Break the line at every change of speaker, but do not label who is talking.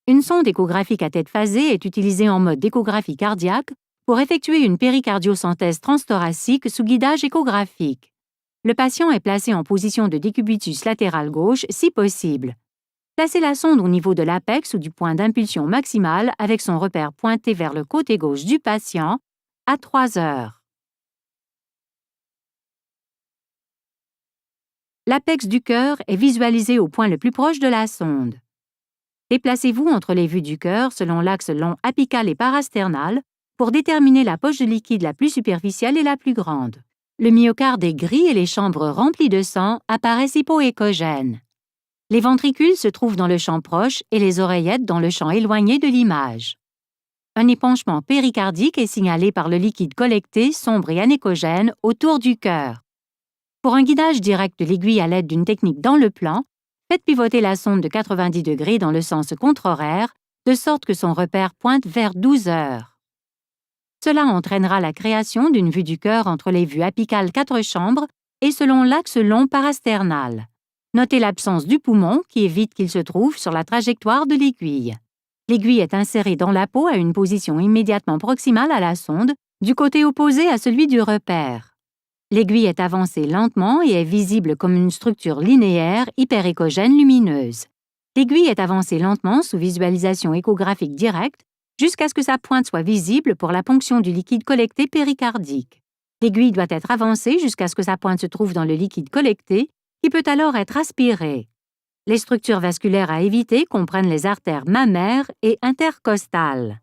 Une sonde échographique à tête phasée est utilisée en mode d'échographie cardiaque pour effectuer une péricardiosynthèse transthoracique sous guidage échographique. Le patient est placé en position de décubitus latéral gauche si possible. Placez la sonde au niveau de l'apex ou du point d'impulsion maximale avec son repère pointé vers le côté gauche du patient à 3 heures. L'apex du cœur est visualisé au point le plus proche de la sonde. Déplacez-vous entre les vues du cœur selon l'axe long apical et parasternal pour déterminer la poche de liquide la plus superficielle et la plus grande. Le myocarde est gris et les chambres remplies de sang apparaissent hypoéchogènes. Les ventricules se trouvent dans le champ proche et les oreillettes dans le champ éloigné de l'image. Un épanchement péricardique est signalé par le liquide collecté sombre et anéchogène autour du cœur. Pour un guidage direct de l'aiguille à l'aide d'une technique dans le plan, faites pivoter la sonde de 90 degrés dans le sens contrahoraire, de sorte que son repère pointe vers 12 heures. Cela entraînera la création d'une vue du cœur entre les vues apicales 4 chambres et selon l'axe long parasternal. Notez l'absence du poumon qui évite qu'il se trouve sur la trajectoire de l'aiguille. L'aiguille est insérée dans la peau à une position immédiatement proximale à la sonde, du côté opposé à celui du repère. L'aiguille est avancée lentement et est visible comme une structure linéaire hyperéchogène lumineuse. L'aiguille est avancée lentement sous visualisation échographique directe jusqu'à ce que sa pointe soit visible pour la ponction du liquide collecté péricardique. L'aiguille doit être avancée jusqu'à ce que sa pointe se trouve dans le liquide collecté, qui peut alors être aspiré. Les structures vasculaires à éviter comprennent les artères mammaires et intercostales.